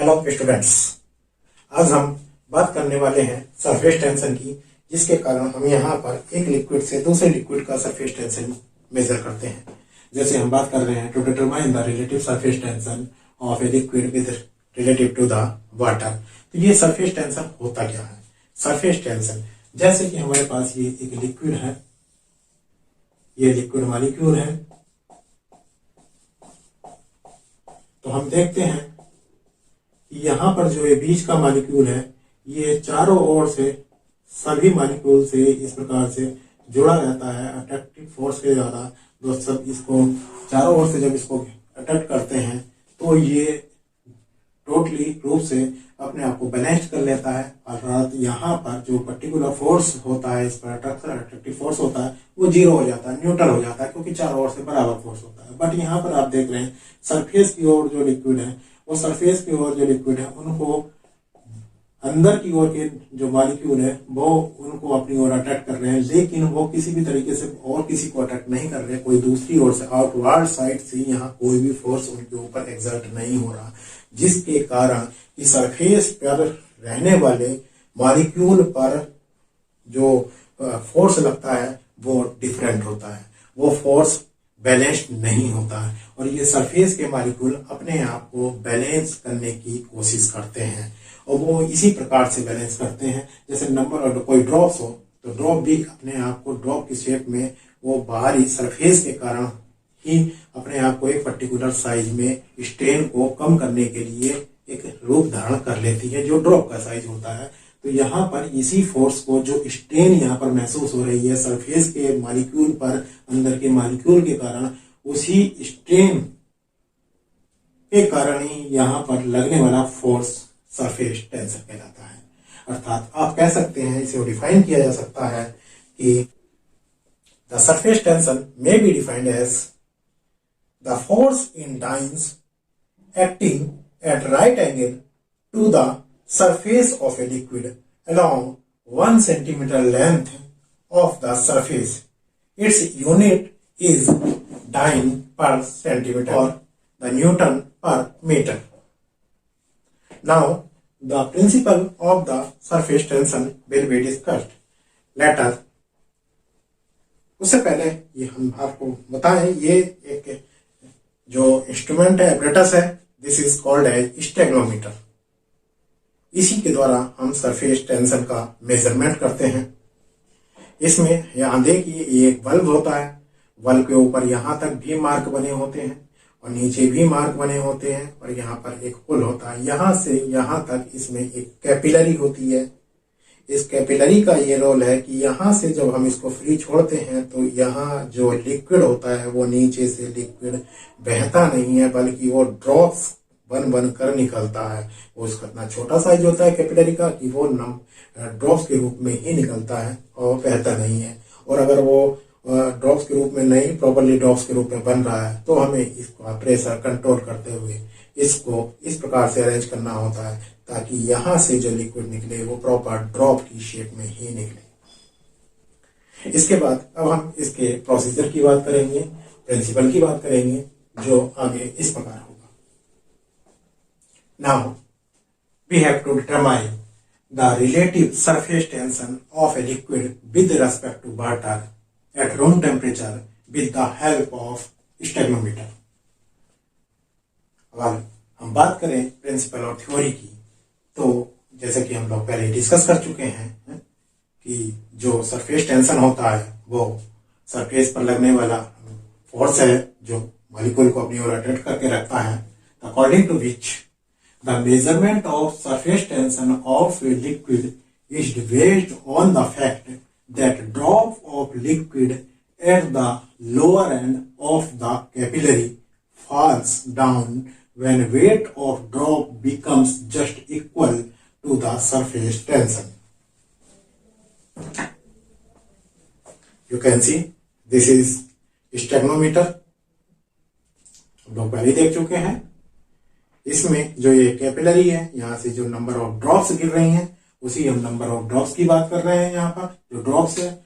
Hello students, आज हम बात करने वाले हैं सरफेस टेंशन की, जिसके कारण हम यहाँ पर एक लिक्विड से दूसरे लिक्विड का सरफेस टेंशन मेजर करते हैं। जैसे हम बात कर रहे हैं to determine the relative surface tension of a liquid with relative to the water. तो ये सरफेस टेंशन होता क्या है? सरफेस टेंशन जैसे कि हमारे पास ये एक लिक्विड है, ये लिक्विड मॉलिक्यूल है। तो हम देखते हैं यहाँ पर जो ये बीच का मॉलिक्यूल है, ये चारों ओर से सभी मॉलिक्यूल से इस प्रकार से जुड़ा रहता है अट्रैक्टिव फोर्स के द्वारा। जो सब इसको चारों ओर से जब इसको अट्रैक्ट करते हैं तो ये टोटली रूप से अपने आप को बैलेंस कर लेता है। अर्थात यहाँ पर जो पर्टिकुलर फोर्स होता है, इस पर अट्रैक्टिव फोर्स होता है, वो जीरो हो जाता है, न्यूट्रल हो जाता है, क्योंकि चारों ओर से बराबर फोर्स होता है। बट यहाँ पर आप देख रहे हैं सरफेस की ओर जो लिक्विड है, वो सरफेस की ओर जो लिक्विड है उनको अंदर की ओर के जो मॉलिक्यूल है वो उनको अपनी ओर अट्रैक्ट कर रहे हैं, लेकिन वो किसी भी तरीके से और किसी को अट्रैक्ट नहीं कर रहे। कोई दूसरी ओर से आउटवर्ड साइड से यहाँ कोई भी फोर्स उनके ऊपर एक्सर्ट नहीं हो रहा, जिसके कारण इस सरफेस पर रहने वाले मॉलिक्यूल पर जो फोर्स लगता है वो डिफरेंट होता है, वो फोर्स बैलेंस नहीं होता है। और ये सरफेस के मॉलिक्यूल अपने आप को बैलेंस करने की कोशिश करते हैं, और वो इसी प्रकार से बैलेंस करते हैं जैसे नंबर और कोई ड्रॉप्स हो तो ड्रॉप भी अपने आप को ड्रॉप की शेप में वो बाहरी सरफेस के कारण ही अपने आप को एक पर्टिकुलर साइज में स्ट्रेन को कम करने के लिए एक रूप धारण कर लेती है, जो ड्रॉप का साइज होता है। तो यहाँ पर इसी फोर्स को, जो स्ट्रेन यहाँ पर महसूस हो रही है सरफेस के मॉलिक्यूल पर, अंदर के मॉलिक्यूल के कारण, उसी स्ट्रेन के कारण ही यहाँ पर लगने वाला फोर्स सरफेस टेंशन कहलाता है। अर्थात आप कह सकते हैं, इसे डिफाइन किया जा सकता है कि the surface tension may be defined as the force in dynes acting at right angle to the surface of a liquid along 1 centimeter length of the surface. Its unit is dyne per centimeter or the Newton per meter. Now, the principle of the surface tension will be discussed later. उससे पहले ये हम आपको बताएं, ये एक जो instrument है, एपरेटस है, दिस इज कॉल्ड एज स्टेगनोमीटर। इसी के द्वारा हम सरफेस टेंशन का मेजरमेंट करते हैं। इसमें यहां देखिए, ये एक बल्ब होता है, बल्ब के ऊपर यहां तक भी मार्क बने होते हैं और नीचे भी मार्क बने होते हैं, और यहाँ पर एक होल होता है। यहां से यहां तक इसमें एक कैपिलरी होती है। इस कैपिलरी का ये रोल है कि यहाँ से जब हम इसको फ्री छोड़ते हैं तो यहाँ जो लिक्विड होता है वो नीचे से लिक्विड बहता नहीं है, बल्कि वो ड्रॉप्स बन बन कर निकलता है। वो उसका इतना छोटा साइज होता है कैपिलरी का कि वो ड्रॉप्स के रूप में ही निकलता है और बहता नहीं है। और अगर वो ड्रॉप्स के रूप में नहीं, प्रॉपरली ड्रॉप्स के रूप में बन रहा है, तो हमें इसका प्रेशर कंट्रोल करते हुए इसको इस प्रकार से अरेंज करना होता है ताकि यहां से जो लिक्विड निकले वो प्रॉपर ड्रॉप की शेप में ही निकले। इसके बाद अब हम इसके प्रोसीजर की बात करेंगे, प्रिंसिपल की बात करेंगे, जो आगे इस प्रकार होगा। Now we have to determine the relative surface tension of a liquid with respect to water at room temperature with the help of stalagmometer. अगर हम बात करें प्रिंसिपल और थ्योरी की, तो जैसे कि हम लोग पहले डिस्कस कर चुके हैं कि जो सरफेस टेंशन होता है वो सरफेस पर लगने वाला फोर्स है जो मॉलिक्यूल को अपनी ओर अट्रैक्ट करके रखता है। According to which the measurement of surface tension of a liquid is based on the fact that drop of liquid at the lower end of the capillary falls down when weight of drop becomes just equal to the surface tension. You can see this is स्टेगनोमीटर। हम लोग पहले देख चुके हैं। इसमें जो ये capillary है, यहाँ से जो नंबर ऑफ ड्रॉप्स गिर रही हैं, उसी हम नंबर ऑफ ड्रॉप्स की बात कर रहे हैं। यहाँ पर जो ड्रॉप्स है,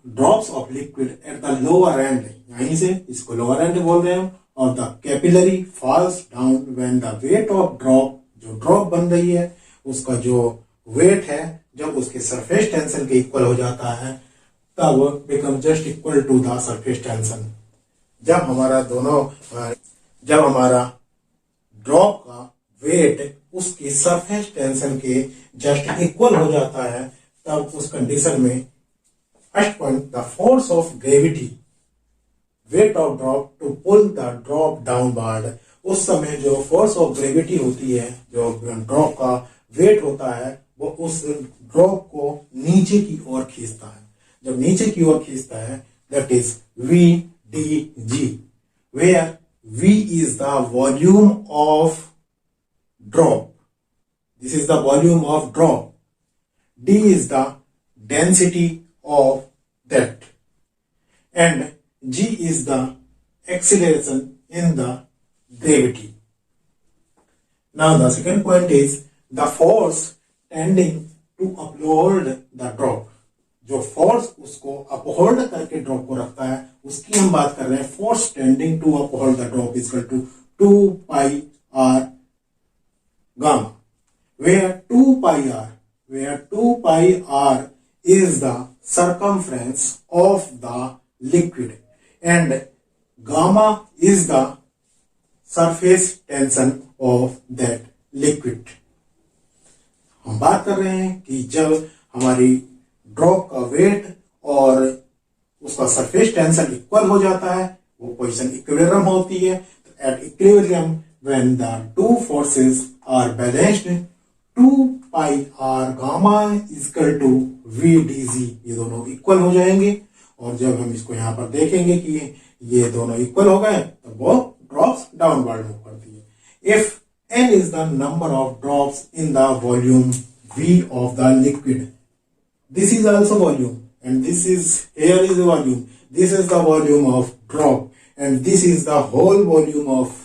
drops of liquid at the lower and, यहीं से इसको लोअर एंड बोल रहे हैं, of the capillary falls down when the weight of drop, जो ड्रॉप बन रही है उसका जो वेट है जब उसके सरफेस टेंशन के इक्वल हो जाता है तब become just equal to the surface tension. जब हमारा ड्रॉप का वेट उसकी सरफेस टेंशन के जस्ट इक्वल हो जाता है तब उस कंडीशन में first point, the force of gravity weight of drop to pull the drop downward. उस समय जो फोर्स ऑफ ग्रेविटी होती है, जो ड्रॉप का वेट होता है, वो उस ड्रॉप को नीचे की ओर खींचता है। जब नीचे की ओर खींचता है that is V D G, where V is the volume of drop. This is the volume of drop. D is the density of that. And G is the acceleration in the gravity. Now the second point is the force tending to uphold the drop. जो force उसको uphold करके drop को रखता है उसकी हम बात कर रहे हैं। Force tending to uphold the drop is equal to 2 pi R gamma, where 2 pi R is the circumference of the liquid and gamma is the surface tension of that liquid. हम बात कर रहे हैं कि जब हमारी ड्रॉप का wait और उसका सरफेस टेंशन इक्वल हो जाता है, वो पोजीशन इक्विलिब्रियम होती है। तो at equilibrium when the two forces are balanced 2 pi R gamma equal to V D G, ये दोनों इक्वल हो जाएंगे। और जब हम इसको यहाँ पर देखेंगे कि ये दोनों इक्वल हो गए तो वो ड्रॉप्स डाउनवर्ड मूव करती है। If n is the number of drops in the volume V of the liquid, this is also volume and this is here is the volume, this is the volume of drop and this is the whole volume of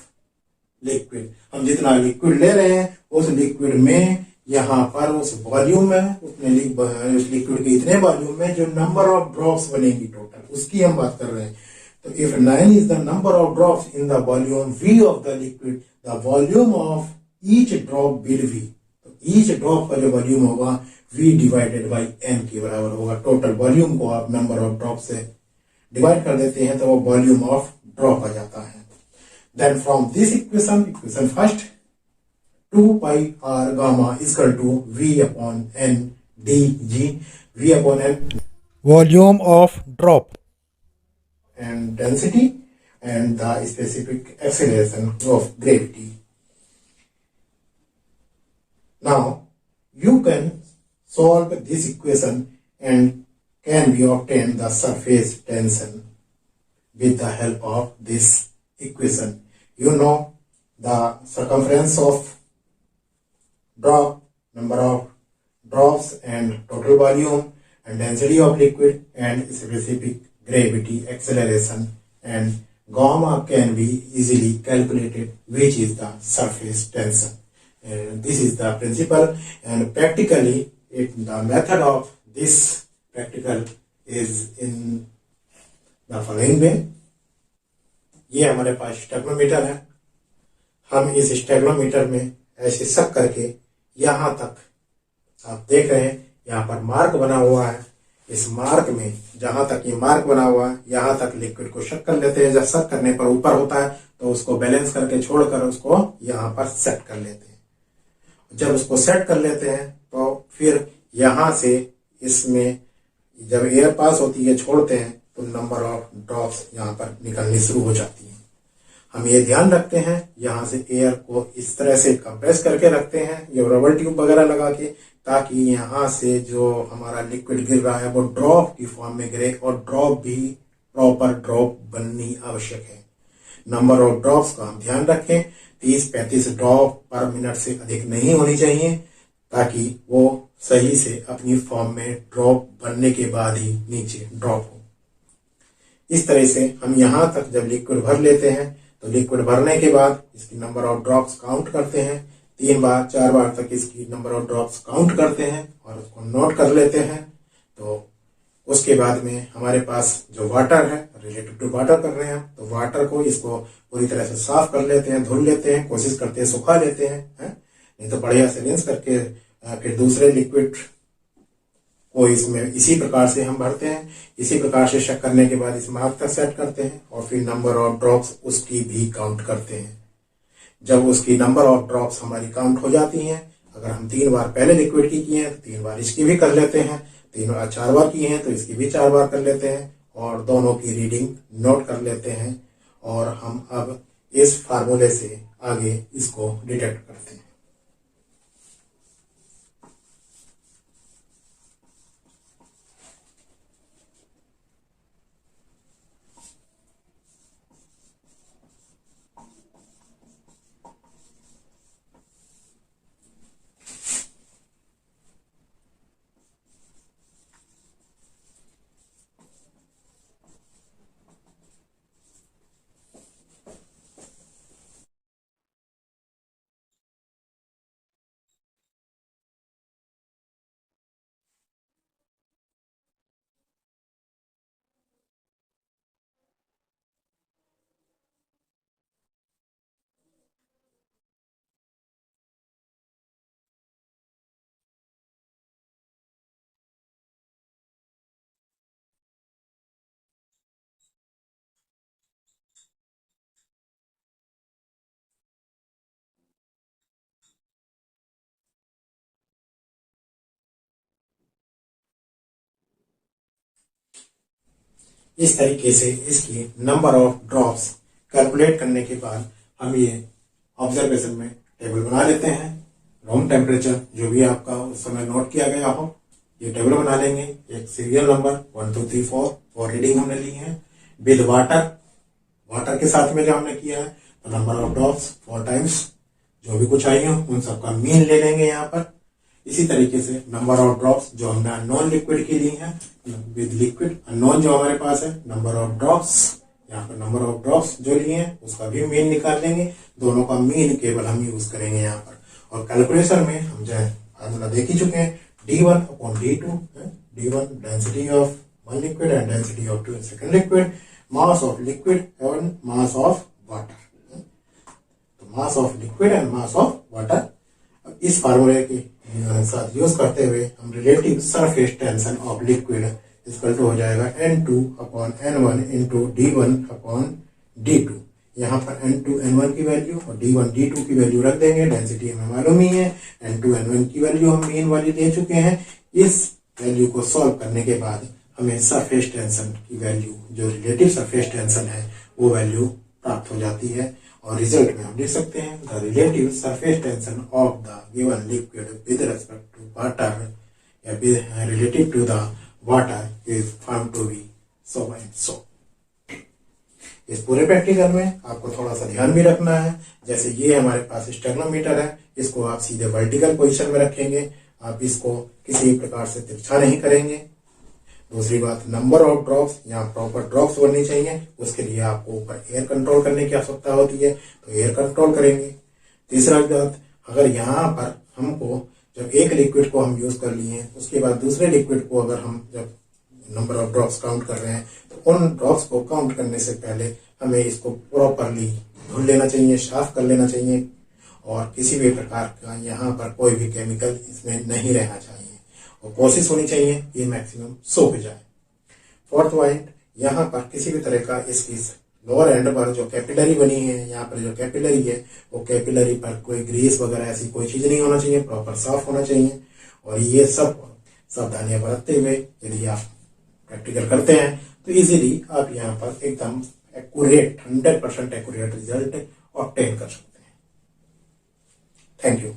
liquid. हम जितना liquid ले रहे हैं उस liquid में यहाँ पर उस वॉल्यूम में उतने लिक्विड के इतने वॉल्यूम में जो नंबर ऑफ ड्रॉप्स बनेंगी टोटल, उसकी हम बात कर रहे हैं। तो if 9 is the number of drops in the volume V of the liquid, the volume of each drop will be, तो each drop का जो वॉल्यूम होगा V डिवाइडेड बाई N के बराबर होगा। टोटल वॉल्यूम को आप नंबर ऑफ ड्रॉप से डिवाइड कर देते हैं तो वो वॉल्यूम ऑफ ड्रॉप आ जाता है। Then from this equation first 2 pi R gamma equal to V upon N D G, V upon N volume of drop and density and the specific acceleration of gravity. Now you can solve this equation and can be obtained the surface tension with the help of this equation. You know the circumference of drop, number of drops and total volume and density of liquid and specific gravity, acceleration and gamma can be easily calculated, which is the surface tension. And this is the principle and practically the method of this practical is in the following way. ये हमारे पास स्टेगनोमीटर है। हम इस स्टेगनोमीटर में ऐसे शक करके यहाँ तक आप देख रहे हैं यहाँ पर मार्क बना हुआ है। इस मार्क में जहां तक ये मार्क बना हुआ है यहां तक लिक्विड को शक कर लेते हैं। जब शक करने पर ऊपर होता है तो उसको बैलेंस करके छोड़कर उसको यहां पर सेट कर लेते हैं। जब उसको सेट कर लेते हैं तो फिर यहां से इसमें जब एयर पास होती है छोड़ते हैं तो नंबर ऑफ ड्रॉप्स यहां पर निकलनी शुरू हो जाती है। हम ये ध्यान रखते हैं यहाँ से एयर को इस तरह से कंप्रेस करके रखते हैं ये रबर ट्यूब वगैरह लगा के, ताकि यहाँ से जो हमारा लिक्विड गिर रहा है वो ड्रॉप की फॉर्म में गिरे और ड्रॉप भी प्रॉपर ड्रॉप बननी आवश्यक है। नंबर ऑफ ड्रॉप्स का हम ध्यान रखें, 30-35 ड्रॉप पर मिनट से अधिक नहीं होनी चाहिए ताकि वो सही से अपनी फॉर्म में ड्रॉप बनने के बाद ही नीचे ड्रॉप हो। इस तरह से हम यहाँ तक जब लिक्विड भर लेते हैं तो लिक्विड भरने के बाद इसकी नंबर ऑफ ड्रॉप्स काउंट करते हैं। 3 बार 4 बार तक इसकी नंबर ऑफ ड्रॉप्स काउंट करते हैं और उसको नोट कर लेते हैं। तो उसके बाद में हमारे पास जो वाटर है, रिलेटेड टू वाटर कर रहे हैं, तो वाटर को इसको पूरी तरह से साफ कर लेते हैं, धुल लेते हैं, कोशिश करते हैं सुखा लेते हैं, नहीं तो बढ़िया से रिंस करके फिर दूसरे लिक्विड को इसमें इसी प्रकार से हम भरते हैं। इसी प्रकार से चेक करने के बाद इस मार्क तक सेट करते हैं और फिर नंबर ऑफ ड्रॉप्स उसकी भी काउंट करते हैं। जब उसकी नंबर ऑफ ड्रॉप्स हमारी काउंट हो जाती हैं, अगर हम 3 बार पहले लिक्विड की किए हैं तो 3 बार इसकी भी कर लेते हैं, 4 बार की हैं तो इसकी भी 4 बार कर लेते हैं और दोनों की रीडिंग नोट कर लेते हैं और हम अब इस फार्मूले से आगे इसको डिटेक्ट करते हैं। इस तरीके से इसकी नंबर ऑफ ड्रॉप्स कैलकुलेट करने के बाद हम ये ऑब्जर्वेशन में टेबल बना लेते हैं। रूम टेम्परेचर जो भी आपका उस समय नोट किया गया हो, ये टेबल बना लेंगे। एक सीरियल नंबर 1 2 3 4 और रीडिंग हमने ली है विद वाटर के साथ में जो हमने किया है, तो नंबर ऑफ ड्रॉप्स 4 टाइम्स जो भी कुछ आई हो उन सबका मीन ले लेंगे यहाँ पर। इसी तरीके से नंबर ऑफ ड्रॉप्स जो हमने अननोन लिक्विड की ली है विद लिक्विड अननोन जो हमारे पास है, नंबर ऑफ ड्रॉप्स यहाँ पर नंबर ऑफ ड्रॉप्स जो लिए हैं उसका भी मीन निकाल लेंगे। दोनों का मीन केवल हम यूज करेंगे यहाँ पर। और कैलकुलेशन में हम जो फार्मूला देख ही चुके हैं, D1 upon D2, D1 density of one liquid and density of second liquid, mass of liquid and mass of water. तो mass of liquid and mass of water, इस फार्मूले के साथ यूज करते हुए हम relative surface tension of liquid equal to हो जाएगा N2 upon N1 into D1 upon D2। यहाँ पर N2 N1 की वैल्यू और D1 D2 की वैल्यू रख देंगे। डेंसिटी हमें मालूम ही है, N2 N1 की वैल्यू हम मीन वाली दे चुके हैं। इस वैल्यू को सॉल्व करने के बाद हमें सरफेस टेंशन की वैल्यू, जो रिलेटिव सरफेस टेंशन है, वो वैल्यू प्राप्त हो जाती है। और रिजल्ट में हम लिख सकते हैं the relative surface tension of the given liquid with respect to water या relative to the water is found to be so and so. इस पूरे प्रैक्टिकल में आपको थोड़ा सा ध्यान भी रखना है। जैसे ये हमारे पास स्टेगनोमीटर है, इसको आप सीधे वर्टिकल पोजीशन में रखेंगे, आप इसको किसी प्रकार से तिरछा नहीं करेंगे। दूसरी बात, नंबर ऑफ ड्रॉप्स, यहाँ प्रॉपर ड्रॉप्स बननी चाहिए, उसके लिए आपको ऊपर एयर कंट्रोल करने की आवश्यकता होती है, तो एयर कंट्रोल करेंगे। तीसरा बात, अगर यहाँ पर हमको जब एक लिक्विड को हम यूज कर लिए हैं, उसके बाद दूसरे लिक्विड को अगर हम जब नंबर ऑफ ड्रॉप्स काउंट कर रहे हैं, तो उन ड्रॉप्स को काउंट करने से पहले हमें इसको प्रॉपरली धुल लेना चाहिए, साफ कर लेना चाहिए और किसी भी प्रकार का यहाँ पर कोई भी केमिकल इसमें नहीं रहना चाहिए और कोशिश होनी चाहिए ये मैक्सिमम सूख जाए। फोर्थ पॉइंट, यहाँ पर किसी भी तरह का इसकी लोअर एंड पर जो कैपिलरी बनी है, यहाँ पर जो कैपिलरी है, वो कैपिलरी पर कोई ग्रीस वगैरह ऐसी कोई चीज नहीं होना चाहिए, प्रॉपर साफ होना चाहिए। और ये सब सावधानियां बरतते हुए यदि आप प्रैक्टिकल करते हैं तो इजीली आप यहाँ पर एकदम एक्यूरेट 100% एक्यूरेट रिजल्ट ऑब्टेन कर सकते हैं। Thank you.